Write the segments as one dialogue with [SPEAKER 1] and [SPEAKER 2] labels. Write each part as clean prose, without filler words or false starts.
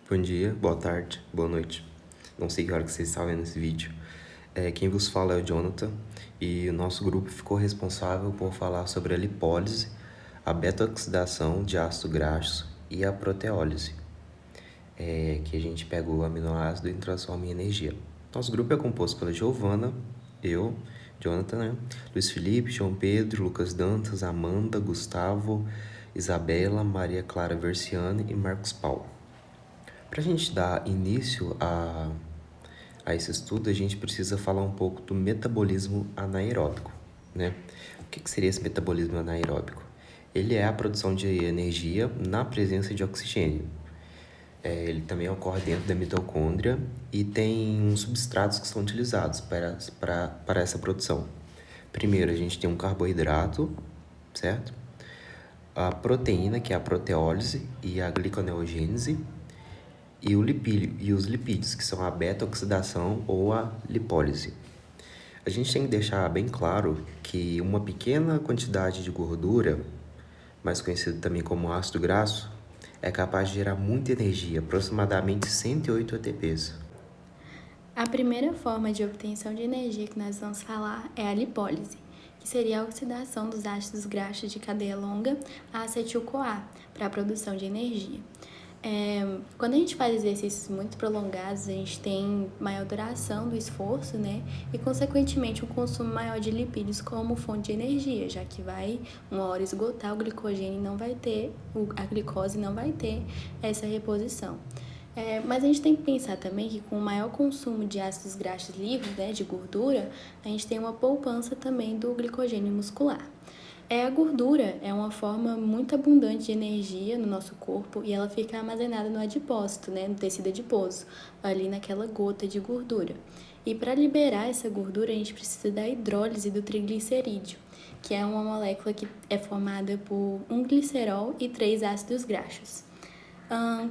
[SPEAKER 1] Bom dia, boa tarde, boa noite. Não sei que hora que vocês estão vendo esse vídeo. Quem vos fala é o Jonathan e o nosso grupo ficou responsável por falar sobre a lipólise, a beta-oxidação de ácido graxo e a proteólise, que a gente pega o aminoácido e transforma em energia. Nosso grupo é composto pela Giovana, eu, Jonathan, né? Luiz Felipe, João Pedro, Lucas Dantas, Amanda, Gustavo, Isabela, Maria Clara Versiani e Marcos Paulo. Para a gente dar início a esse estudo, a gente precisa falar um pouco do metabolismo anaeróbico, né? O que seria esse metabolismo anaeróbico? Ele é a produção de energia na presença de oxigênio. Ele também ocorre dentro da mitocôndria e tem uns substratos que são utilizados para essa produção. Primeiro, a gente tem um carboidrato, certo? A proteína, que é a proteólise e a gliconeogênese, e os lipídios, que são a beta-oxidação ou a lipólise. A gente tem que deixar bem claro que uma pequena quantidade de gordura, mais conhecido também como ácido graxo, é capaz de gerar muita energia, aproximadamente 108 ATPs.
[SPEAKER 2] A primeira forma de obtenção de energia que nós vamos falar é a lipólise, que seria a oxidação dos ácidos graxos de cadeia longa a acetil-CoA para a produção de energia. Quando a gente faz exercícios muito prolongados, a gente tem maior duração do esforço, né? E, consequentemente, um consumo maior de lipídios como fonte de energia, já que vai uma hora esgotar o glicogênio e não vai ter, a glicose não vai ter essa reposição. Mas a gente tem que pensar também que com o maior consumo de ácidos graxos livres, né, de gordura, a gente tem uma poupança também do glicogênio muscular. A gordura é uma forma muito abundante de energia no nosso corpo e ela fica armazenada no adipócito, né, no tecido adiposo, ali naquela gota de gordura. E para liberar essa gordura, a gente precisa da hidrólise do triglicerídeo, que é uma molécula que é formada por um glicerol e 3 ácidos graxos.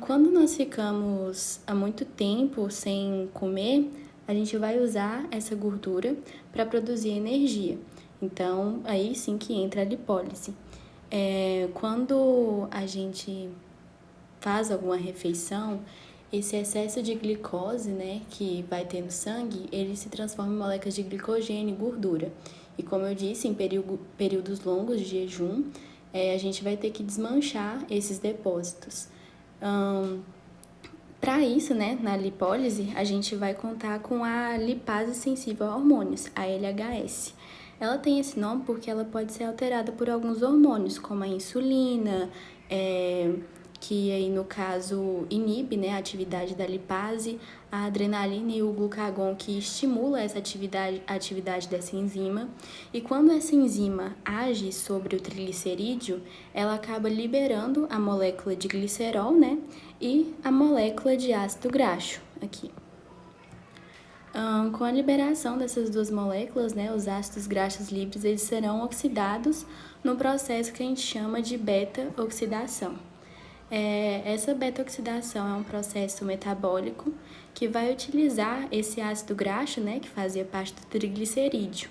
[SPEAKER 2] Quando nós ficamos há muito tempo sem comer, a gente vai usar essa gordura para produzir energia. Então, aí sim que entra a lipólise. Quando a gente faz alguma refeição, esse excesso de glicose, né, que vai ter no sangue, ele se transforma em moléculas de glicogênio e gordura. E como eu disse, em períodos longos de jejum, a gente vai ter que desmanchar esses depósitos. Para isso, né, na lipólise, a gente vai contar com a lipase sensível a hormônios, a LHS. Ela tem esse nome porque ela pode ser alterada por alguns hormônios, como a insulina, que aí no caso inibe, né, a atividade da lipase, a adrenalina e o glucagon, que estimula essa atividade dessa enzima. E quando essa enzima age sobre o triglicerídeo, ela acaba liberando a molécula de glicerol, né, e a molécula de ácido graxo aqui. Com a liberação dessas duas moléculas, né, os ácidos graxos livres eles serão oxidados no processo que a gente chama de beta-oxidação. Essa beta-oxidação é um processo metabólico que vai utilizar esse ácido graxo, né, que fazia parte do triglicerídeo.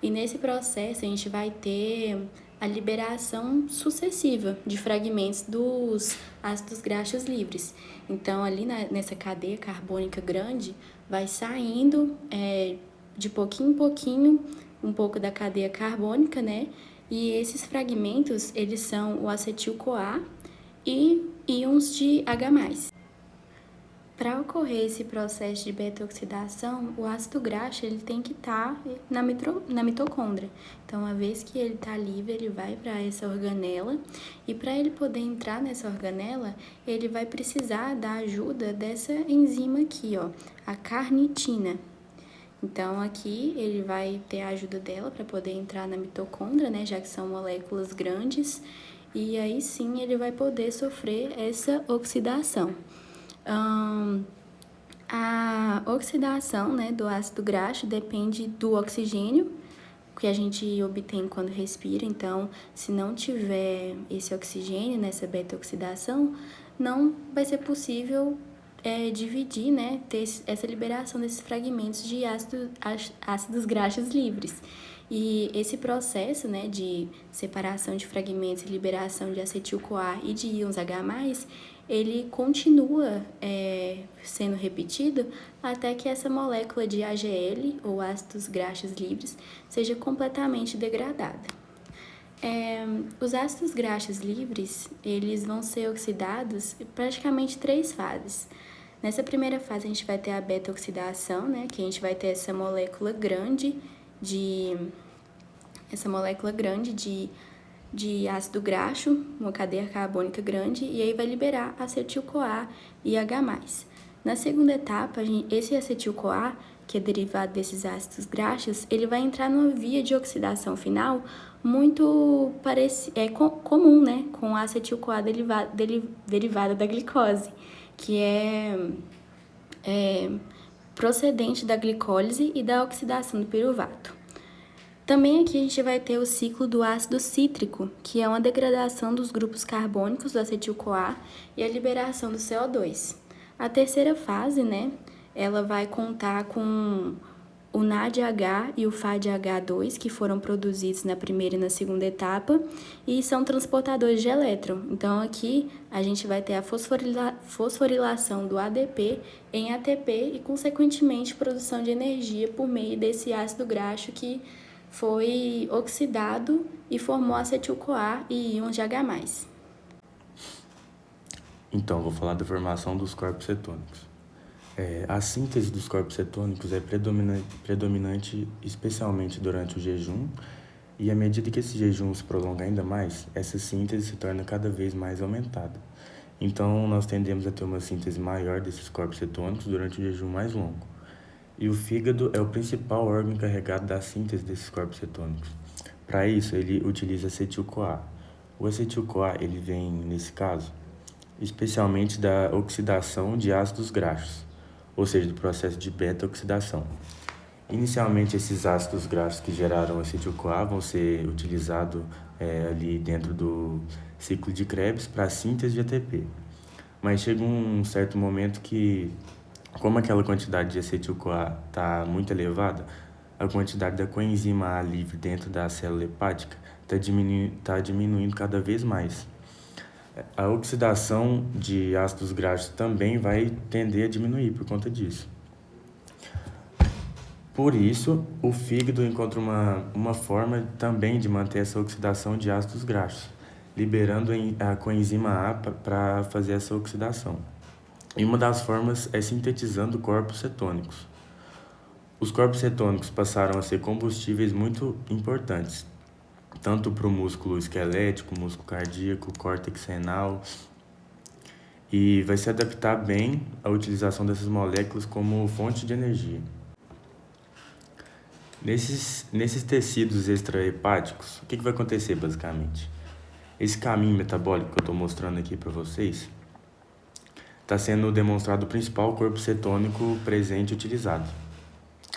[SPEAKER 2] E nesse processo a gente vai ter a liberação sucessiva de fragmentos dos ácidos graxos livres. Então, ali nessa cadeia carbônica grande, vai saindo de pouquinho em pouquinho um pouco da cadeia carbônica, né? E esses fragmentos, eles são o acetil-CoA e íons de H+. Para ocorrer esse processo de beta-oxidação, o ácido graxo ele tem que estar na mitocôndria. Então, uma vez que ele está livre, ele vai para essa organela e para ele poder entrar nessa organela, ele vai precisar da ajuda dessa enzima aqui, ó, a carnitina. Então, aqui ele vai ter a ajuda dela para poder entrar na mitocôndria, né, já que são moléculas grandes, e aí sim ele vai poder sofrer essa oxidação. A oxidação, né, do ácido graxo depende do oxigênio que a gente obtém quando respira. Então, se não tiver esse oxigênio nessa beta-oxidação, não vai ser possível dividir, né, ter essa liberação desses fragmentos de ácidos graxos livres. E esse processo, né, de separação de fragmentos e liberação de acetil-CoA e de íons H+, ele continua sendo repetido até que essa molécula de AGL, ou ácidos graxos livres, seja completamente degradada. Os ácidos graxos livres, eles vão ser oxidados em praticamente 3 fases. Nessa primeira fase, a gente vai ter a beta-oxidação, né, que a gente vai ter essa molécula grande de ácido graxo, uma cadeia carbônica grande, e aí vai liberar acetil-CoA e H+. Na segunda etapa, esse acetil-CoA, que é derivado desses ácidos graxos, ele vai entrar numa via de oxidação final muito comum, né, com o acetil-CoA derivado da glicose, que é procedente da glicólise e da oxidação do piruvato. Também aqui a gente vai ter o ciclo do ácido cítrico, que é uma degradação dos grupos carbônicos do acetil-CoA e a liberação do CO2. A terceira fase, né, ela vai contar com o NADH e o FADH2, que foram produzidos na primeira e na segunda etapa, e são transportadores de elétron. Então, aqui a gente vai ter a fosforilação do ADP em ATP e, consequentemente, produção de energia por meio desse ácido graxo que foi oxidado e formou acetil-CoA e íons de H+.
[SPEAKER 3] Então, vou falar da formação dos corpos cetônicos. A síntese dos corpos cetônicos é predominante especialmente durante o jejum, e à medida que esse jejum se prolonga ainda mais, essa síntese se torna cada vez mais aumentada. Então, nós tendemos a ter uma síntese maior desses corpos cetônicos durante o jejum mais longo. E o fígado é o principal órgão encarregado da síntese desses corpos cetônicos. Para isso, ele utiliza acetil-CoA. O acetil-CoA ele vem, nesse caso, especialmente da oxidação de ácidos graxos, ou seja, do processo de beta-oxidação. Inicialmente, esses ácidos graxos que geraram acetil-CoA vão ser utilizados ali dentro do ciclo de Krebs para a síntese de ATP. Mas chega um certo momento que, como aquela quantidade de acetil-CoA está muito elevada, a quantidade da coenzima A livre dentro da célula hepática está diminuindo cada vez mais. A oxidação de ácidos graxos também vai tender a diminuir por conta disso. Por isso, o fígado encontra uma forma também de manter essa oxidação de ácidos graxos, liberando a coenzima A para fazer essa oxidação. E uma das formas é sintetizando corpos cetônicos. Os corpos cetônicos passaram a ser combustíveis muito importantes, tanto para o músculo esquelético, músculo cardíaco, córtex renal, e vai se adaptar bem à utilização dessas moléculas como fonte de energia. Nesses tecidos extrahepáticos, o que vai acontecer basicamente? Esse caminho metabólico que eu estou mostrando aqui para vocês está sendo demonstrado o principal corpo cetônico presente e utilizado.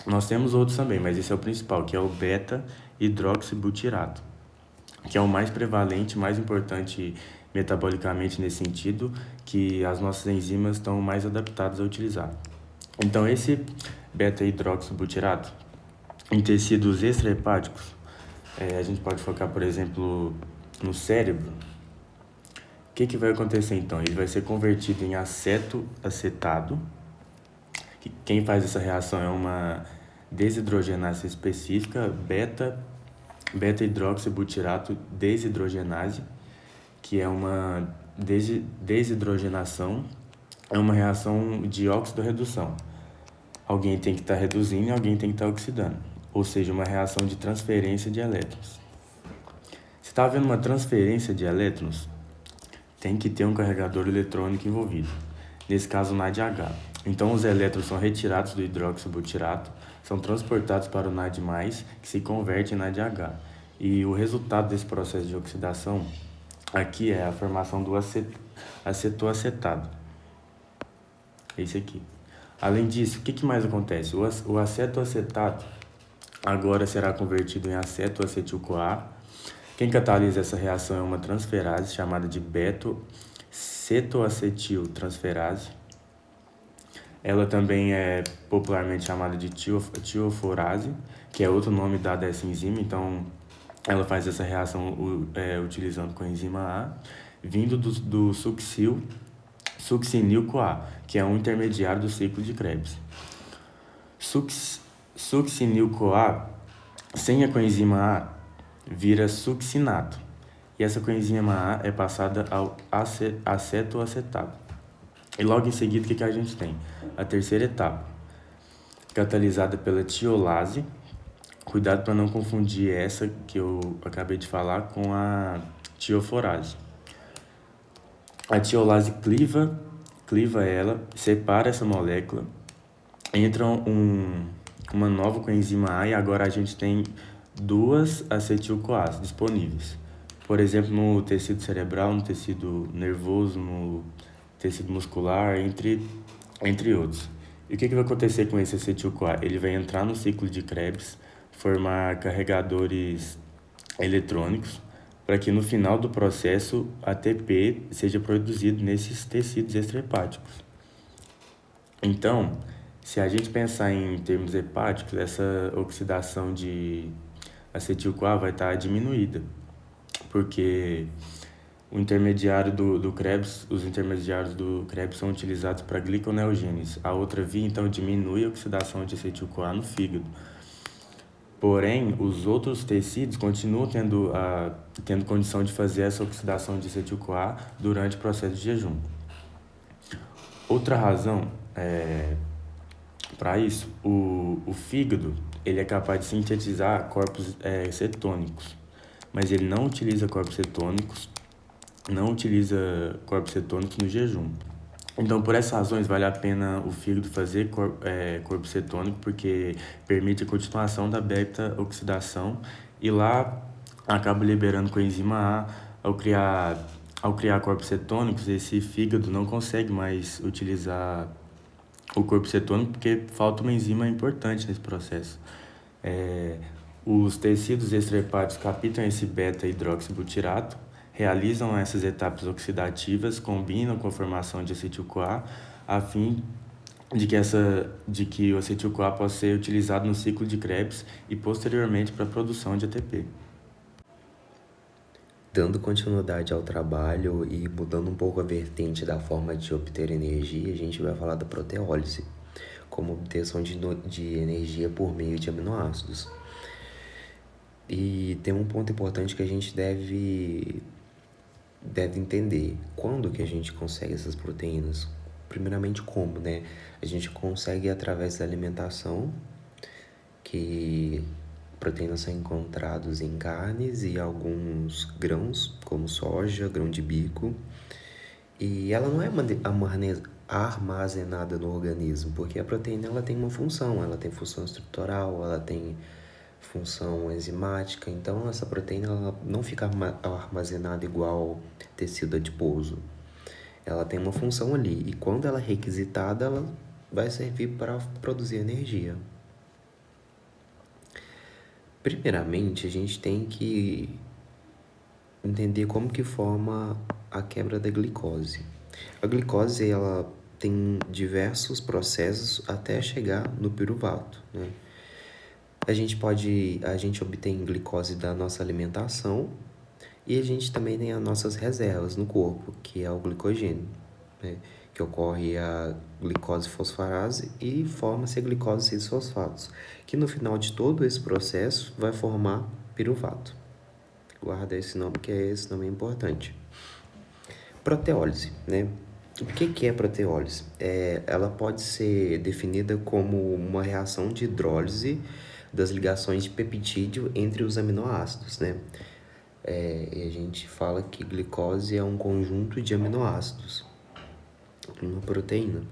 [SPEAKER 3] Nós temos outros também, mas esse é o principal, que é o beta-hidroxibutirato, que é o mais prevalente, mais importante metabolicamente nesse sentido, que as nossas enzimas estão mais adaptadas a utilizar. Então, esse beta-hidroxibutirato, em tecidos extrahepáticos, a gente pode focar, por exemplo, no cérebro. O que vai acontecer então? Ele vai ser convertido em acetoacetado. Quem faz essa reação é uma desidrogenase específica, beta-hidroxibutirato desidrogenase, que é uma desidrogenação, é uma reação de óxido-redução. Alguém tem que estar reduzindo e alguém tem que estar oxidando, ou seja, uma reação de transferência de elétrons. Se está havendo uma transferência de elétrons, tem que ter um carregador eletrônico envolvido, nesse caso o NADH. Então os elétrons são retirados do hidroxibutirato, são transportados para o NAD+, que se converte em NADH. E o resultado desse processo de oxidação aqui é a formação do acetoacetado. Esse aqui. Além disso, o que mais acontece? O acetoacetato agora será convertido em acetoacetil-CoA. Quem catalisa essa reação é uma transferase chamada de beta-cetoacetiltransferase. Ela também é popularmente chamada de tioforase, que é outro nome dado a essa enzima. Então, ela faz essa reação utilizando coenzima A, vindo do succinil succinil-CoA, que é um intermediário do ciclo de Krebs. Succinil-CoA, sem a coenzima A, vira succinato. E essa coenzima A é passada ao acetoacetato. E logo em seguida, o que a gente tem? A terceira etapa, catalisada pela tiolase. Cuidado para não confundir essa que eu acabei de falar com a tioforase. A tiolase cliva ela, separa essa molécula, entra uma nova coenzima A e agora a gente tem duas acetil-CoAs disponíveis. Por exemplo, no tecido cerebral, no tecido nervoso, no tecido muscular, entre outros. E o que vai acontecer com esse acetil-CoA? Ele vai entrar no ciclo de Krebs, formar carregadores eletrônicos, para que no final do processo ATP seja produzido nesses tecidos extrahepáticos. Então, se a gente pensar em termos hepáticos, essa oxidação de acetil-CoA vai estar diminuída, porque os intermediários do Krebs são utilizados para gliconeogênese. A outra via, então, diminui a oxidação de acetil-CoA no fígado. Porém, os outros tecidos continuam tendo condição de fazer essa oxidação de acetil-CoA durante o processo de jejum. Outra razão para isso, o fígado ele é capaz de sintetizar corpos cetônicos, mas ele não utiliza corpos cetônicos no jejum. Então, por essas razões, vale a pena o fígado fazer corpo cetônico, porque permite a continuação da beta-oxidação e lá acaba liberando coenzima A. Ao criar corpos cetônicos, esse fígado não consegue mais utilizar o corpo cetônico porque falta uma enzima importante nesse processo. Os tecidos extrahepáticos captam esse beta-hidroxibutirato, realizam essas etapas oxidativas, combinam com a formação de acetil-CoA, a fim de que o acetil-CoA possa ser utilizado no ciclo de Krebs e posteriormente para a produção de ATP.
[SPEAKER 1] Dando continuidade ao trabalho e mudando um pouco a vertente da forma de obter energia, a gente vai falar da proteólise, como obtenção de energia por meio de aminoácidos. E tem um ponto importante que a gente deve entender. Quando que a gente consegue essas proteínas? Primeiramente, como, né? A gente consegue através da alimentação, que proteínas são encontradas em carnes e alguns grãos, como soja, grão de bico. E ela não é armazenada no organismo, porque a proteína ela tem uma função, ela tem função estrutural, ela tem função enzimática, então essa proteína ela não fica armazenada igual tecido adiposo. Ela tem uma função ali e quando ela é requisitada, ela vai servir para produzir energia. Primeiramente, a gente tem que entender como que forma a quebra da glicose. A glicose ela tem diversos processos até chegar no piruvato, né? A gente obtém glicose da nossa alimentação e a gente também tem as nossas reservas no corpo, que é o glicogênio, né? Que ocorre a glicose fosfarase e forma-se a glicose 6-fosfatos, que no final de todo esse processo vai formar piruvato. Guarda esse nome, que esse nome é importante. Proteólise, né? O que é proteólise? Ela pode ser definida como uma reação de hidrólise das ligações de peptídeo entre os aminoácidos, né? E a gente fala que glicose é um conjunto de aminoácidos, uma proteína.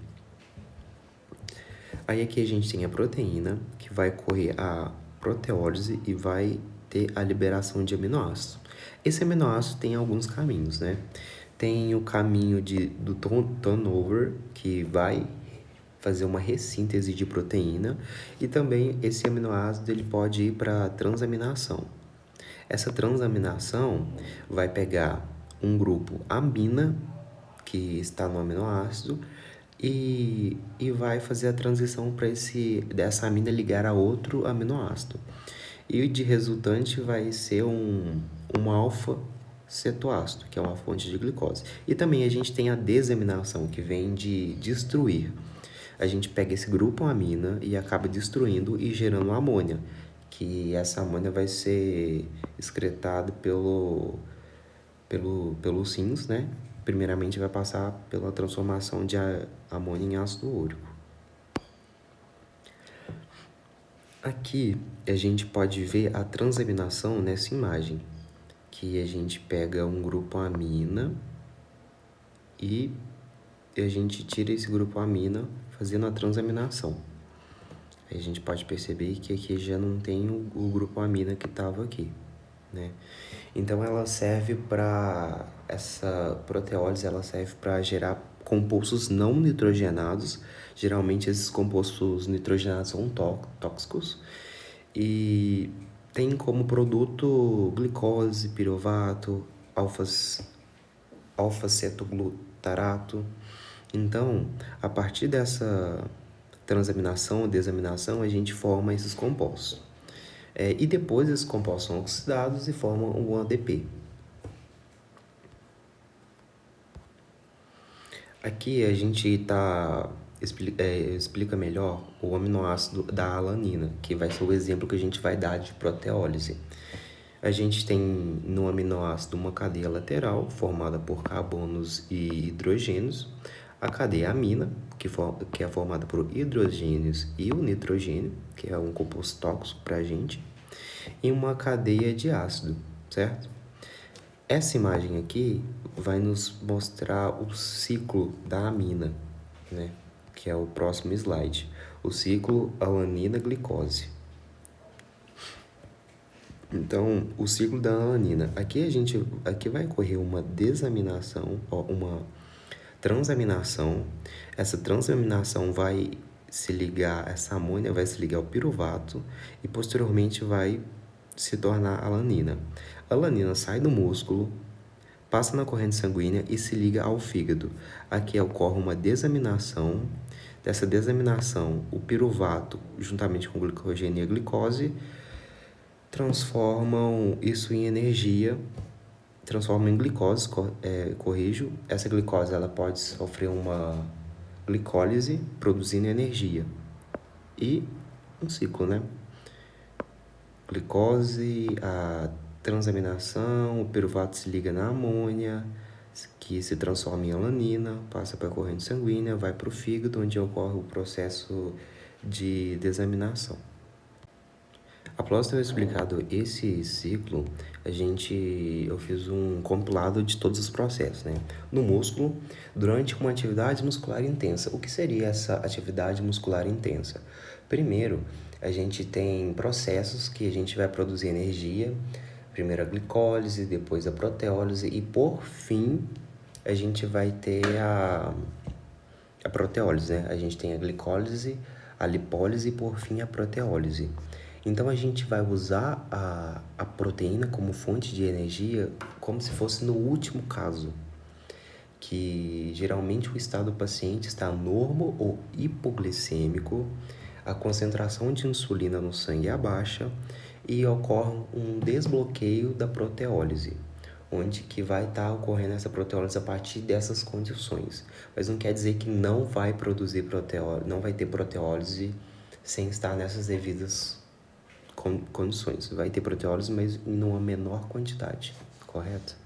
[SPEAKER 1] Aí aqui a gente tem a proteína, que vai ocorrer a proteólise e vai ter a liberação de aminoácidos. Esse aminoácido tem alguns caminhos, né? Tem o caminho do turnover, que vai fazer uma ressíntese de proteína, e também esse aminoácido ele pode ir para a transaminação. Essa transaminação vai pegar um grupo amina, que está no aminoácido, e vai fazer a transição para dessa amina ligar a outro aminoácido. E de resultante vai ser um alfa cetoácido, que é uma fonte de glicose. E também a gente tem a desaminação, que vem de destruir. A gente pega esse grupo amina e acaba destruindo e gerando amônia, que essa amônia vai ser excretada pelos rins, né? Primeiramente vai passar pela transformação de amônia em ácido úrico. Aqui a gente pode ver a transaminação nessa imagem, que a gente pega um grupo amina e a gente tira esse grupo amina fazendo a transaminação. Aí a gente pode perceber que aqui já não tem o grupo amina que estava aqui, né? Então ela serve para essa proteólise, ela serve para gerar compostos não nitrogenados. Geralmente esses compostos nitrogenados são tóxicos e tem como produto glicose, piruvato, alfa-cetoglutarato. Então, a partir dessa transaminação ou desaminação, a gente forma esses compostos. E depois esses compostos são oxidados e formam o ADP. Aqui a gente explica melhor o aminoácido da alanina, que vai ser o exemplo que a gente vai dar de proteólise. A gente tem no aminoácido uma cadeia lateral formada por carbonos e hidrogênios, a cadeia amina, que é formada por hidrogênios e o nitrogênio, que é um composto tóxico para a gente, e uma cadeia de ácido, certo? Essa imagem aqui vai nos mostrar o ciclo da amina, né? Que é o próximo slide, o ciclo alanina-glicose. Então, o ciclo da alanina. Aqui vai ocorrer uma desaminação, uma transaminação. Essa transaminação vai se ligar, essa amônia vai se ligar ao piruvato e posteriormente vai se tornar alanina. A alanina sai do músculo, passa na corrente sanguínea e se liga ao fígado. Aqui ocorre uma desaminação. Dessa desaminação, o piruvato, juntamente com o glicogênio e a glicose, transformam isso em energia, transformam em glicose, corrijo. Essa glicose ela pode sofrer uma glicólise, produzindo energia. E um ciclo, né? Glicose, a transaminação, o piruvato se liga na amônia, que se transforma em alanina, passa para a corrente sanguínea, vai para o fígado, onde ocorre o processo de desaminação. Após ter explicado esse ciclo, eu fiz um compilado de todos os processos, né? No músculo, durante uma atividade muscular intensa. O que seria essa atividade muscular intensa? Primeiro, a gente tem processos que a gente vai produzir energia, primeiro a glicólise, depois a proteólise e, por fim, a gente vai ter a proteólise, né? A gente tem a glicólise, a lipólise e, por fim, a proteólise. Então, a gente vai usar a proteína como fonte de energia como se fosse no último caso, que geralmente o estado do paciente está normo ou hipoglicêmico, a concentração de insulina no sangue é baixa e ocorre um desbloqueio da proteólise, onde que vai estar ocorrendo essa proteólise a partir dessas condições. Mas não quer dizer que não vai produzir proteólise, não vai ter proteólise sem estar nessas devidas condições. Vai ter proteólise, mas em uma menor quantidade, correto?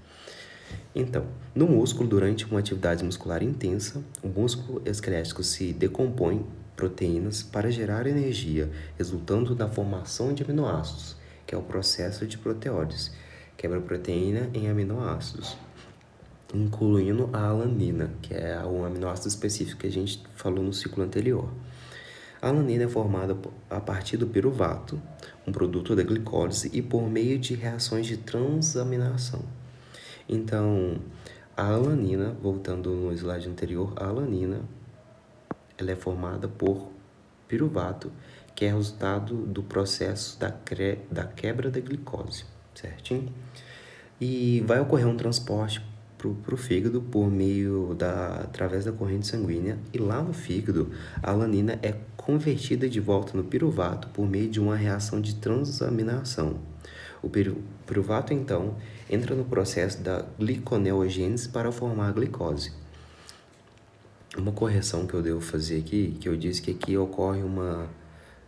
[SPEAKER 1] Então, no músculo, durante uma atividade muscular intensa, o músculo esquelético se decompõe proteínas para gerar energia, resultando da formação de aminoácidos, que é o processo de proteólise. Quebra a proteína em aminoácidos, incluindo a alanina, que é um aminoácido específico que a gente falou no ciclo anterior. A alanina é formada a partir do piruvato, um produto da glicólise, e por meio de reações de transaminação. Então, a alanina, voltando no slide anterior, a alanina ela é formada por piruvato, que é resultado do processo da quebra da glicose, certinho? E vai ocorrer um transporte para o fígado através da corrente sanguínea, e lá no fígado a alanina é convertida de volta no piruvato por meio de uma reação de transaminação, O piruvato, então, entra no processo da gliconeogênese para formar a glicose. Uma correção que eu devo fazer aqui, que eu disse que aqui ocorre uma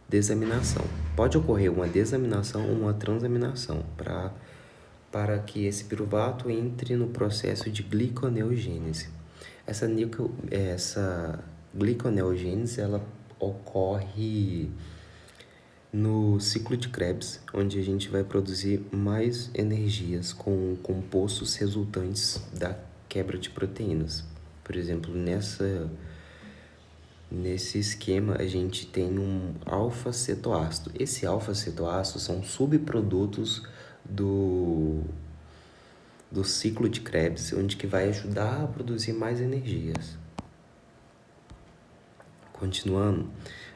[SPEAKER 1] desaminação. Pode ocorrer uma desaminação ou uma transaminação para que esse piruvato entre no processo de gliconeogênese. Essa gliconeogênese, ela ocorre no ciclo de Krebs, onde a gente vai produzir mais energias com compostos resultantes da quebra de proteínas. Por exemplo, nesse esquema, a gente tem um alfa-cetoácido. Esse alfa-cetoácido são subprodutos do ciclo de Krebs, onde que vai ajudar a produzir mais energias. Continuando,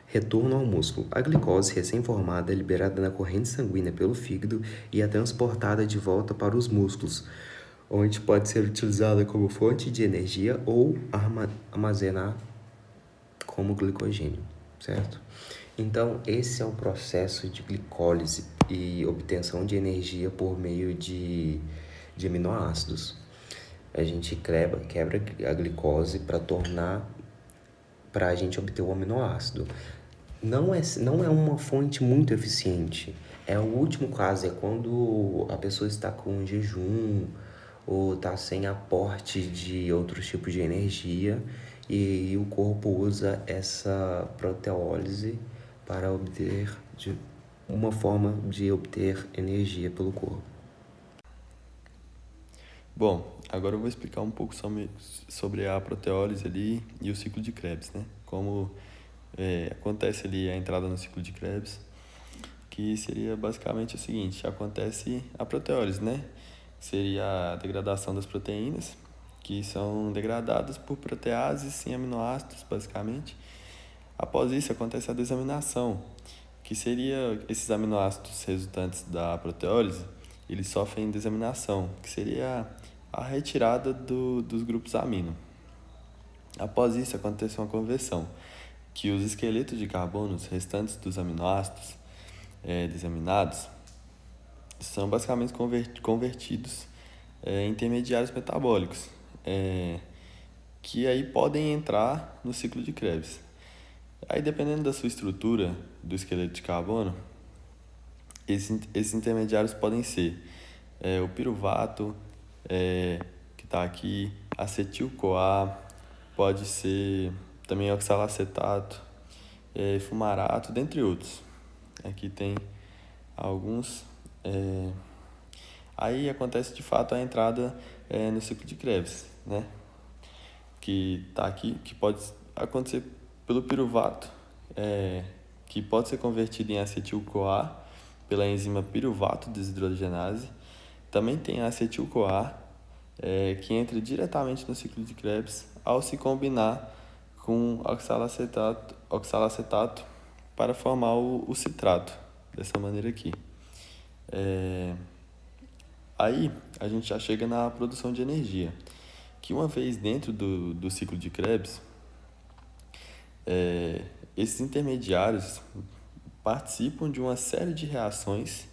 [SPEAKER 1] retorno ao músculo. A glicose recém-formada é liberada na corrente sanguínea pelo fígado e é transportada de volta para os músculos, onde pode ser utilizada como fonte de energia ou armazenar como glicogênio, certo? Então, esse é o processo de glicólise e obtenção de energia por meio de aminoácidos. A gente quebra a glicose para a gente obter o aminoácido. Não é uma fonte muito eficiente. O último caso é quando a pessoa está com jejum ou está sem aporte de outros tipos de energia e o corpo usa essa proteólise para obter uma forma de obter energia pelo corpo.
[SPEAKER 4] Bom, agora eu vou explicar um pouco sobre a proteólise ali e o ciclo de Krebs, né? Como acontece ali a entrada no ciclo de Krebs, que seria basicamente o seguinte: acontece a proteólise, né? Seria a degradação das proteínas, que são degradadas por proteases em aminoácidos, basicamente. Após isso, acontece a desaminação, que seria esses aminoácidos resultantes da proteólise, eles sofrem desaminação, que seria a retirada dos grupos amino. Após isso, acontece uma conversão, que os esqueletos de carbonos restantes dos aminoácidos desaminados são basicamente convertidos em intermediários metabólicos, que aí podem entrar no ciclo de Krebs. Aí, dependendo da sua estrutura do esqueleto de carbono, esses intermediários podem ser o piruvato, que está aqui, acetil-CoA, pode ser também oxalacetato, fumarato, dentre outros. Aqui tem alguns. Aí acontece de fato a entrada no ciclo de Krebs, né? Que está aqui, que pode acontecer pelo piruvato, que pode ser convertido em acetil-CoA pela enzima piruvato desidrogenase. Também tem a acetil-CoA, que entra diretamente no ciclo de Krebs ao se combinar com oxalacetato para formar o citrato, dessa maneira aqui. Aí a gente já chega na produção de energia, que uma vez dentro do ciclo de Krebs, esses intermediários participam de uma série de reações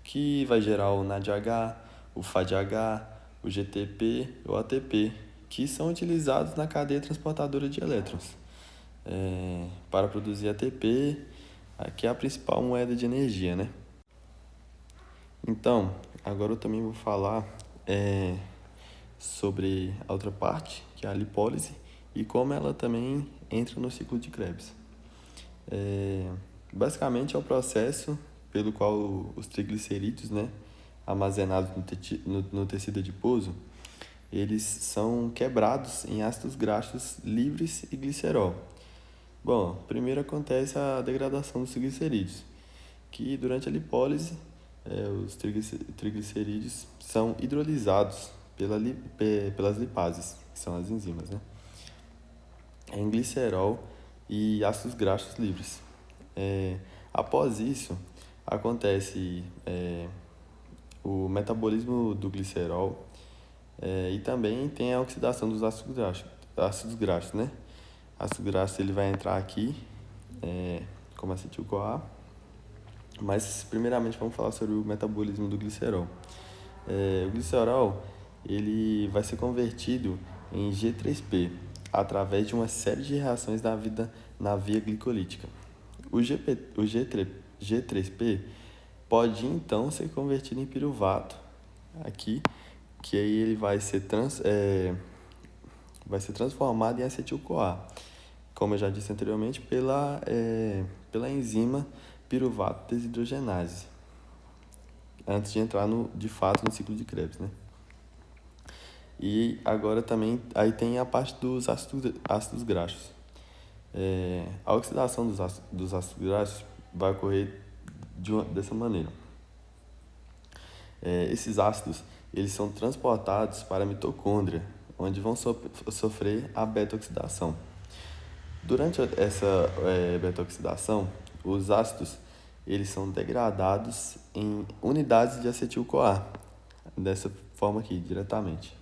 [SPEAKER 4] que vai gerar o NADH, o FADH, o GTP e o ATP, que são utilizados na cadeia transportadora de elétrons para produzir ATP, que é a principal moeda de energia, né? Então, agora eu também vou falar sobre a outra parte, que é a lipólise, e como ela também entra no ciclo de Krebs. Basicamente é o processo pelo qual os triglicerídeos, né, armazenados no tecido adiposo, eles são quebrados em ácidos graxos livres e glicerol. Bom, primeiro acontece a degradação dos triglicerídeos, que durante a lipólise, os triglicerídeos são hidrolisados pelas lipases, que são as enzimas, né, em glicerol e ácidos graxos livres. Após isso, acontece o metabolismo do glicerol e também tem a oxidação dos ácidos graxos, né? Ácido graxo ele vai entrar aqui como acetil-CoA Mas, primeiramente, vamos falar sobre o metabolismo do glicerol. O glicerol ele vai ser convertido em G3P através de uma série de reações na via glicolítica. O G3P pode então ser convertido em piruvato aqui, que aí ele vai ser transformado em acetil-CoA, como eu já disse anteriormente, pela enzima piruvato desidrogenase, antes de entrar de fato no ciclo de Krebs, né? E agora também aí tem a parte dos ácidos graxos. A oxidação dos ácidos graxos vai ocorrer dessa maneira. Esses ácidos eles são transportados para a mitocôndria, onde vão sofrer a beta-oxidação. Durante essa beta-oxidação, os ácidos eles são degradados em unidades de acetil-CoA, dessa forma aqui, diretamente,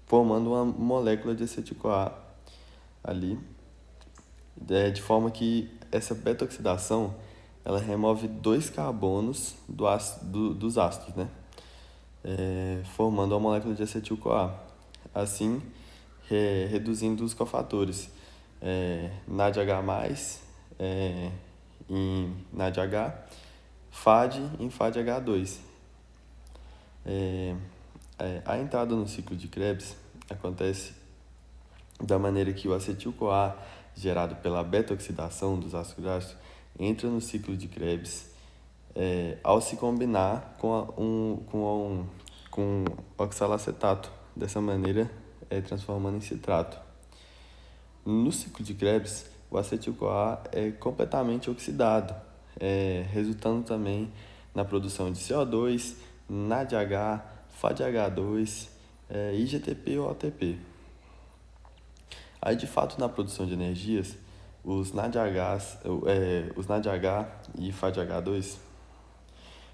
[SPEAKER 4] formando uma molécula de acetil-CoA ali, de forma que essa beta-oxidação ela remove 2 carbonos dos ácidos, né? Formando a molécula de acetil-CoA. Assim, reduzindo os cofatores NADH+, em NADH, FAD em FADH2. A entrada no ciclo de Krebs acontece da maneira que o acetil-CoA, gerado pela beta-oxidação dos ácidos graxos, entra no ciclo de Krebs ao se combinar com oxalacetato, dessa maneira transformando em citrato. No ciclo de Krebs, o acetil-CoA é completamente oxidado, resultando também na produção de CO2, NADH, FADH2, IGTP ou ATP. Aí, de fato, na produção de energias, os NADH e FADH2,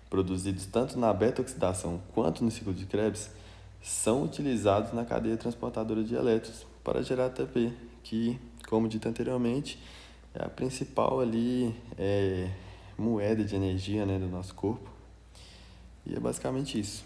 [SPEAKER 4] produzidos tanto na beta-oxidação quanto no ciclo de Krebs, são utilizados na cadeia transportadora de elétrons para gerar ATP, que, como dito anteriormente, é a principal moeda de energia, né, do nosso corpo. E é basicamente isso.